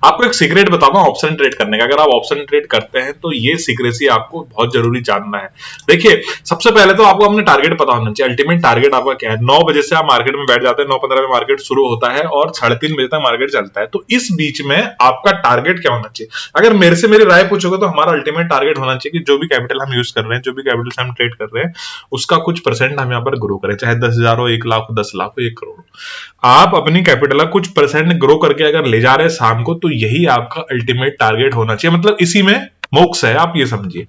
आपको एक सीक्रेट बताऊंगा ऑप्शन ट्रेड करने का। अगर आप ऑप्शन ट्रेड करते हैं तो ये सीक्रेसी आपको बहुत जरूरी जानना है। देखिए, सबसे पहले तो आपको अपने टारगेट पता होना चाहिए। अल्टीमेट टारगेट आपका क्या है? 9 बजे से आप मार्केट में बैठ जाते हैं, 9:15 में मार्केट शुरू होता है और 3:30 बजे तक मार्केट चलता है। तो इस बीच में आपका टारगेट क्या होना चाहिए? अगर मेरे से मेरी राय पूछोगे तो हमारा अल्टीमेट टारगेट होना चाहिए कि जो भी कैपिटल हम यूज कर रहे हैं, जो भी कैपिटल से हम ट्रेड कर रहे हैं, उसका कुछ परसेंट हम यहाँ पर ग्रो करें, चाहे 10,000 हो, 1 लाख हो, 10 लाख हो, 1 करोड़ हो। आप अपनी कैपिटल कुछ परसेंट ग्रो करके अगर ले जा रहे हैं शाम को, तो यही आपका अल्टीमेट टारगेट होना चाहिए। मतलब इसी में मोक्ष है, आप ये समझिए।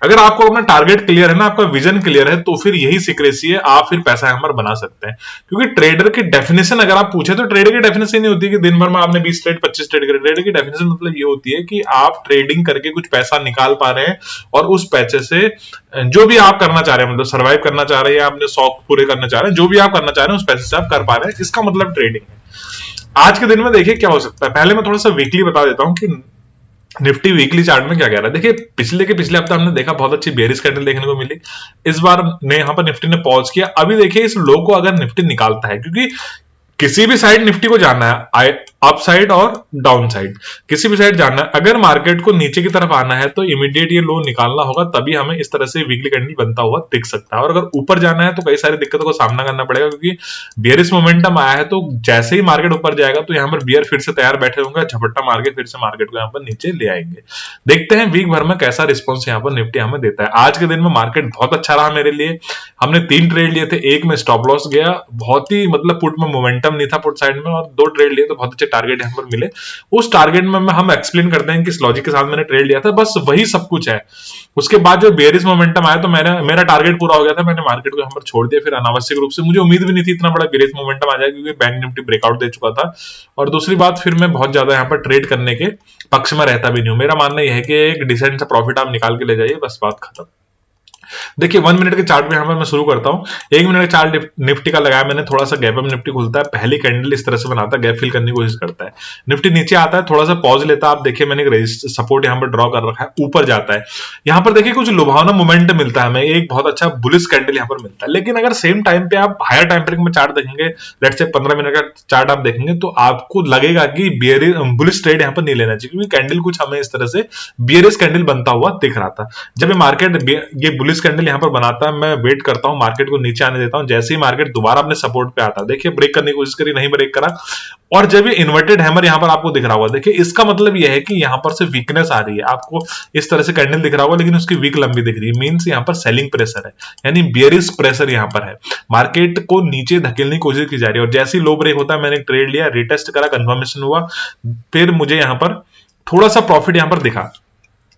अगर आपको अपना टारगेट क्लियर है ना, आपका विजन क्लियर है, तो फिर यही सीक्रेसी है, आप फिर पैसा यहाँ पर बना सकते हैं। क्योंकि ट्रेडर की डेफिनेशन अगर आप पूछे तो ट्रेडर की डेफिनेशन नहीं होती कि दिन भर में आपने 20 ट्रेड 25 ट्रेड करे। ट्रेडर की डेफिनेशन मतलब ये होती है कि आप ट्रेडिंग करके कुछ पैसा निकाल पा रहे हैं और उस पैसे से जो भी आप करना चाह रहे हैं, मतलब सर्वाइव करना चाह रहे हैं या अपने शौक पूरे करना चाह रहे हैं, जो भी आप करना चाह रहे हैं उस पैसे से आप कर पा रहे हैं, इसका मतलब ट्रेडिंग है। आज के दिन में देखिए क्या हो सकता है। पहले मैं थोड़ा सा वीकली बता देता हूं कि निफ्टी वीकली चार्ट में क्या कह रहा है। देखिए, पिछले हफ्ते हमने देखा बहुत अच्छी बेयरिश कैंडल देखने को मिली। इस बार ने यहां पर निफ्टी ने पॉज किया। अभी देखिए इस लो को अगर निफ्टी निकालता है, क्योंकि किसी भी साइड निफ्टी को जाना है, अप साइड और डाउन साइड, किसी भी साइड जाना है। अगर मार्केट को नीचे की तरफ आना है तो इमीडिएट ये लो निकालना होगा, तभी हमें इस तरह से वीकली कैंडल बनता हुआ दिख सकता है। और अगर ऊपर जाना है तो कई सारी दिक्कतों का सामना करना पड़ेगा, क्योंकि बियरिश मोमेंटम आया है। तो जैसे ही मार्केट ऊपर जाएगा तो यहाँ पर बियर फिर से तैयार बैठे होंगे, झपट्टा मार के फिर से मार्केट को यहाँ पर नीचे ले आएंगे। देखते हैं वीक भर में कैसा रिस्पॉन्स यहाँ पर निफ्टी हमें देता है। आज के दिन में मार्केट बहुत अच्छा रहा मेरे लिए। हमने 3 ट्रेड लिए थे, एक में स्टॉप लॉस गया, बहुत ही मतलब पुट में मोमेंटम नहीं था पुट साइड में, और 2 ट्रेड लिए तो बहुत अच्छे टारगेट यहाँ पर मिले। उस टारगेट में हम एक्सप्लेन करते हैं किस लॉजिक के साथ मैंने ट्रेड लिया था, बस वही सब कुछ है। उसके बाद जो बेयरिश मोमेंटम आया तो मेरा टारगेट पूरा हो गया था, मैंने मार्केट को यहाँ पर छोड़ दिया। फिर अनावश्यक रूप से मुझे उम्मीद भी नहीं थी इतना बड़ा बेयरिश मोमेंटम आ जाएगा, क्योंकि बैंक निफ्टी ब्रेकआउट दे चुका था। और दूसरी बात, फिर मैं बहुत ज्यादा यहाँ पर ट्रेड करने के पक्ष में रहता भी नहीं हूं। मेरा मानना यह है कि एक डिसेंट सा प्रॉफिट आप निकाल के ले जाइए, बस बात खत्म। देखिए 1 मिनट के चार्ट पे यहाँ पर मैं शुरू करता हूँ। 1 मिनट का चार्ट निफ्टी का लगाया मैंने, थोड़ा सा गैप अप निफ्टी खुलता है, पहली कैंडल इस तरह से बनाता है, गैप फिल करने की कोशिश करता है, निफ्टी नीचे आता है, थोड़ा सा पॉज लेता है। आप देखिए मैंने एक सपोर्ट यहाँ पर ड्रॉ कर रखा है, ऊपर जाता है। यहाँ पर देखिए कुछ लुभावना मोमेंट मिलता है हमें, एक बहुत अच्छा बुलिश कैंडल यहाँ पर मिलता है। लेकिन अगर सेम टाइम पे आप हायर टाइम फ्रेम में चार्ट देखेंगे, लेट्स से 15 मिनट का चार्ट आप देखेंगे, तो आपको लगेगा कि बुलिश ट्रेड यहाँ पर नहीं लेना चाहिए, क्योंकि कैंडल कुछ हमें इस तरह से बियरिश कैंडल बनता हुआ दिख रहा था। जब मार्केट ये बुलिश कैंडल यहाँ पर बनाता है, मैं वेट करता हूं, मार्केट को नीचे आने देता हूं। जैसे ही मार्केट दोबारा अपने सपोर्ट पे आता है, देखिए ब्रेक करने की कोशिश करी, नहीं ब्रेक करा, और जब ये इन्वर्टेड हैमर यहां पर आपको दिख रहा होगा, देखिए इसका मतलब यह है कि यहां पर से वीकनेस आ रही है। आपको इस तरह से कैंडल दिख रहा होगा, लेकिन उसकी वीक लंबी दिख रही है, मींस यहां पर सेलिंग प्रेशर है, यानी बियरिश प्रेशर यहां पर है, मार्केट को नीचे धकेलने की कोशिश की जा रही है। और जैसे ही लो ब्रेक होता है, मैंने ट्रेड लिया, रिटेस्ट करा, कंफर्मेशन हुआ, फिर मुझे यहां पर थोड़ा सा प्रॉफिट यहां पर दिखा।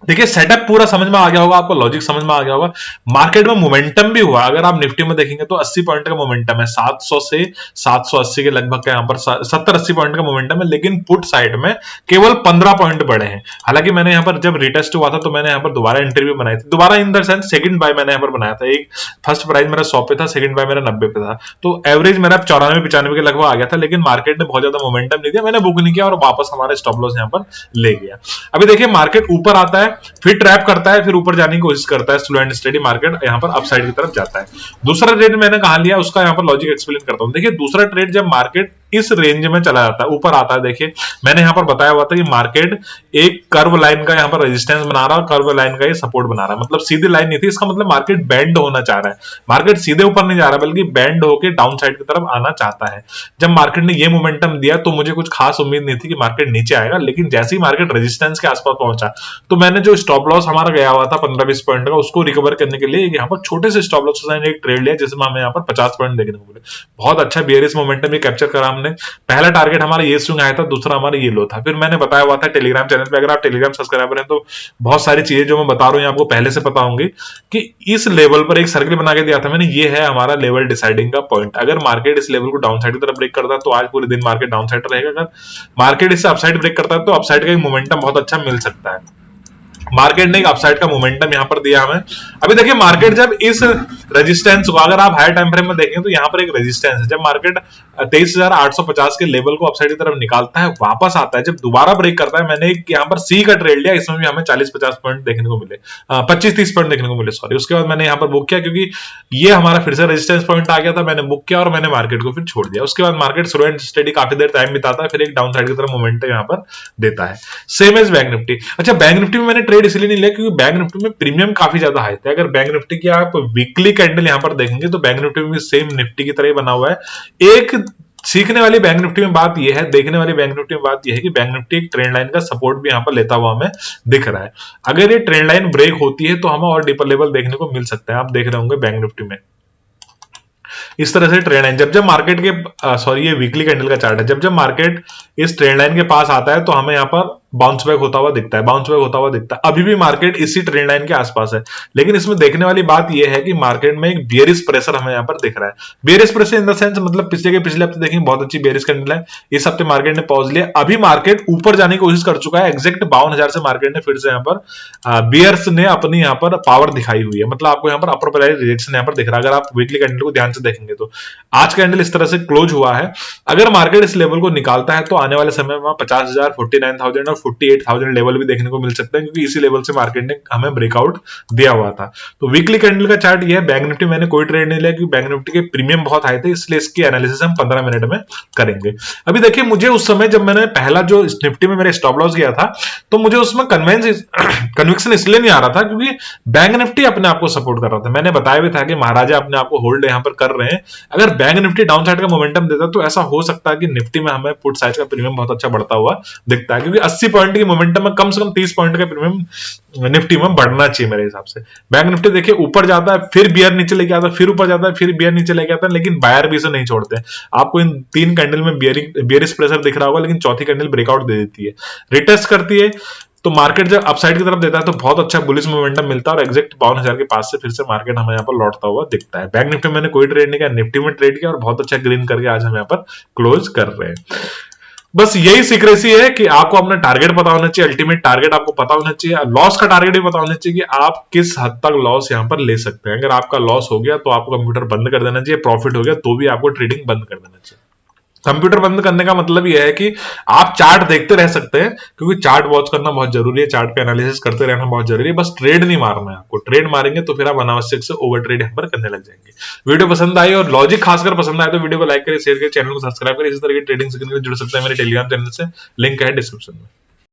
देखिए सेटअप पूरा समझ में आ गया होगा आपको, लॉजिक समझ में आ गया होगा। मार्केट में मोमेंटम भी हुआ, अगर आप निफ्टी में देखेंगे तो 80 पॉइंट का मोमेंटम है, 700 से 780 के लगभग का यहाँ पर 70-80 पॉइंट का मोमेंटम है। लेकिन पुट साइड में केवल 15 पॉइंट बढ़े हैं। हालांकि मैंने यहाँ पर जब रिटेस्ट हुआ था तो मैंने यहाँ पर दोबारा एंट्री भी बनाई थी, दोबारा in the sense second by मैंने यहाँ पर बनाया था। एक फर्स्ट प्राइस मेरा 100 पे था, सेकंड बाय मेरा 90 पे था, तो एवरेज मेरा 94-95 के लगभग आ गया था। लेकिन मार्केट ने बहुत ज्यादा मोमेंटम नहीं दिया, मैंने बुक नहीं किया और वापस हमारे स्टॉप लॉस यहाँ पर ले गया। अभी देखिए मार्केट ऊपर आता है, फिर ट्रैप करता है, फिर ऊपर जाने की कोशिश करता है, स्लो एंड स्टेडी मार्केट यहाँ पर अपसाइड की तरफ जाता है। दूसरा ट्रेड मैंने कहां लिया उसका यहाँ पर लॉजिक एक्सप्लेन करता हूं। देखिए दूसरा ट्रेड जब मार्केट इस रेंज में चला जाता है, ऊपर आता है, देखिए मैंने यहाँ पर बताया हुआ था कि मार्केट एक कर्व लाइन का यहाँ पर रेजिस्टेंस बना रहा है, कर्व लाइन का ये सपोर्ट बना रहा है, मतलब सीधी लाइन नहीं थी। इसका मतलब मार्केट बैंड होना चाह रहा है, मार्केट सीधे ऊपर नहीं जा रहा बल्कि बैंड होकर डाउन साइड की तरफ आना चाहता है। जब मार्केट ने ये मोमेंटम दिया तो मुझे कुछ खास उम्मीद नहीं थी कि मार्केट नीचे आएगा, लेकिन जैसे ही मार्केट रेजिस्टेंस के आसपास पहुंचा तो मैंने जो स्टॉप लॉस हमारा गया हुआ था 15-20 पॉइंट का, उसको रिकवर करने के लिए यहाँ पर छोटे से स्टॉप लॉस एक ट्रेड लिया, जिसमें हमें यहाँ पर 50 पॉइंट देखने को मिले। बहुत अच्छा बियरिश मोमेंटम भी कैप्चर करा हमने। पहला टारगेट हमारा ये स्विंग आया था, दूसरा हमारा ये लो था। फिर मैंने बताया हुआ था टेलीग्राम चैनल पे, अगर आप टेलीग्राम सब्सक्राइबर हैं तो बहुत सारी चीजें जो मैं बता रहा हूँ आपको पहले से पता होंगी, कि इस लेवल पर एक सर्किल बना के दिया था मैंने, ये है हमारा लेवल डिसाइडिंग का पॉइंट। अगर मार्केट इस लेवल को डाउन साइड की तरफ ब्रेक करता है तो आज पूरे दिन मार्केट डाउन साइड रहेगा, अगर मार्केट इससे अपसाइड ब्रेक करता है तो अपसाइड का एक मोमेंटम बहुत अच्छा मिल सकता है। मार्केट ने एक अपसाइड का मोमेंटम यहाँ पर दिया हमें। अभी देखिए मार्केट जब इस रेजिस्टेंस को, अगर आप हायर टाइम फ्रेम में देखें तो यहाँ पर एक रेजिस्टेंस है, जब मार्केट 23,850 के लेवल को अपसाइड की तरफ निकालता है, वापस आता है, जब दोबारा ब्रेक करता है, मैंने एक यहाँ पर सी का ट्रेड लिया, इसमें भी हमें 40-50 पॉइंट देखने को मिले, 25-30 पॉइंट देखने को मिले, सॉरी। उसके बाद मैंने यहाँ पर बुक किया, क्योंकि ये हमारा फिर से रेजिस्टेंस पॉइंट आ गया था, मैंने बुक किया और मैंने मार्केट को फिर छोड़ दिया। उसके बाद मार्केट स्लो एंड स्टेडी काफी देर टाइम बिताता है, फिर एक डाउन साइड की तरफ मोमेंटम यहाँ पर देता है, सेम एज बैंक निफ्टी। अच्छा, बैंक निफ्टी में मैंने ट्रेड इसलिए नहीं लिया क्योंकि बैंक निफ्टी में प्रीमियम काफी ज्यादा हाई थे। अगर बैंक निफ्टी की आप वीकली कैंडल यहां पर देखेंगे तो बैंक निफ्टी में भी सेम निफ्टी की तरह ही बना हुआ है। एक सीखने वाली बैंक निफ्टी में बात यह है, देखने वाली बैंक निफ्टी में बात यह है कि बैंक निफ्टी एक ट्रेंड लाइन का सपोर्ट भी यहां पर लेता हुआ हमें दिख रहा है। अगर ये ट्रेंड लाइन ब्रेक होती है तो हमें और डीपर लेवल देखने को मिल सकता है। आप देख रहे होंगे बैंक निफ्टी में इस तरह से ट्रेंड लाइन जब मार्केट के सॉरी ये वीकली कैंडल का चार्ट है, जब मार्केट इस ट्रेंड लाइन के पास आता है तो हमें यहाँ पर बाउंस बैक होता हुआ दिखता है, बाउंस बैक होता हुआ दिखता है। अभी भी मार्केट इसी ट्रेंड लाइन के आसपास है, लेकिन इसमें देखने वाली बात यह है कि मार्केट में एक बियरिश प्रेशर हमें यहाँ पर दिख रहा है। Bearish pressure in the sense मतलब पिछले हफ्ते देखेंगे बहुत अच्छी बियरिश कैंडल है, इस हफ्ते मार्केट ने पॉज लिया, अभी मार्केट ऊपर जाने की कोशिश कर चुका है। एग्जैक्ट 52,000 से मार्केट ने फिर से यहाँ पर बियर्स ने अपनी यहाँ पर पावर दिखाई हुई है, मतलब आपको यहाँ पर अपर प्राइस रिजेक्शन यहाँ पर दिख रहा है। अगर आप वीकली कैंडल को ध्यान से देखेंगे तो आज कैंडल इस तरह से क्लोज हुआ है। अगर मार्केट इस लेवल को निकालता है तो आने वाले समय में 50,000, 49,000 और 48,000 लेवल भी देखने को मिल सकते हैं, क्योंकि इसी लेवल से मार्केट ने हमें ब्रेकआउट दिया हुआ था। तो वीकली कैंडल का चार्ट ये है। बैंक निफ्टी मैंने कोई ट्रेड नहीं लिया क्योंकि बैंक निफ्टी के प्रीमियम बहुत हाई थे, इसलिए इसकी एनालिसिस हम 15 मिनट में करेंगे। अभी देखिए मुझे उस समय जब मैंने पहला जो निफ्टी में मेरे स्टॉप लॉस गया था तो मुझे उसमें कन्विक्शन इसलिए नहीं आ रहा था क्योंकि बैंक निफ्टी अपने आप को सपोर्ट कर रहा था। मैंने बताया भी था कि महाराजा अपने आप को होल्ड यहां पर कर रहे हैं। अगर बैंक निफ्टी डाउन साइड का मोमेंटम देता तो ऐसा हो सकता है कि निफ्टी में हमें पुट साइज का प्रीमियम बहुत अच्छा बढ़ता हुआ दिखता है, क्योंकि 80 पॉइंट की मोमेंटम में कम से कम 30 पॉइंट का प्रीमियम निफ्टी में बढ़ना चाहिए मेरे हिसाब से। बैंक निफ्टी देखिए ऊपर जाता है, फिर बियर नीचे लेके आता है, फिर ऊपर जाता है, फिर बियर नीचे लेके आता है, लेकिन बायर भी इसे नहीं छोड़ते। आपको इन 3 कैंडल में बियरिश प्रेशर दिख रहा होगा, लेकिन चौथी कैंडल ब्रेकआउट दे देती है, रिटेस्ट करती है, तो मार्केट जब अपसाइड की तरफ देता है तो बहुत अच्छा बुलिश मोमेंटम मिलता है और एग्जैक्ट 52,000 के पास से फिर से मार्केट हमें यहाँ पर लौटता हुआ दिखता है। बैंक निफ्टी में मैंने कोई ट्रेड नहीं किया, निफ्टी में ट्रेड किया और बहुत अच्छा ग्रीन करके आज हम यहाँ पर क्लोज कर रहे हैं। बस यही सीक्रेसी है कि आपको अपना टारगेट पता होना चाहिए, अल्टीमेट टारगेट आपको पता होना चाहिए, लॉस का टारगेट भी पता होना चाहिए कि आप किस हद तक लॉस यहां पर ले सकते हैं। अगर आपका लॉस हो गया तो आपको कंप्यूटर बंद कर देना चाहिए, प्रॉफिट हो गया तो भी आपको ट्रेडिंग बंद कर देना चाहिए। कंप्यूटर बंद करने का मतलब यह है कि आप चार्ट देखते रह सकते हैं, क्योंकि चार्ट वॉच करना बहुत जरूरी है, चार्ट पे एनालिसिस करते रहना बहुत जरूरी है, बस ट्रेड नहीं मारना है आपको। ट्रेड मारेंगे तो फिर आप अनावश्यक से ओवर ट्रेड यहाँ पर करने लग जाएंगे। वीडियो पसंद आई और लॉजिक खासकर पसंद आए तो वीडियो को लाइक करें, शेयर करें, चैनल को सब्सक्राइब करें। इसी तरह की ट्रेडिंग सीखने के लिए जुड़ सकते हैं मेरे टेलीग्राम चैनल से, लिंक है डिस्क्रिप्शन में।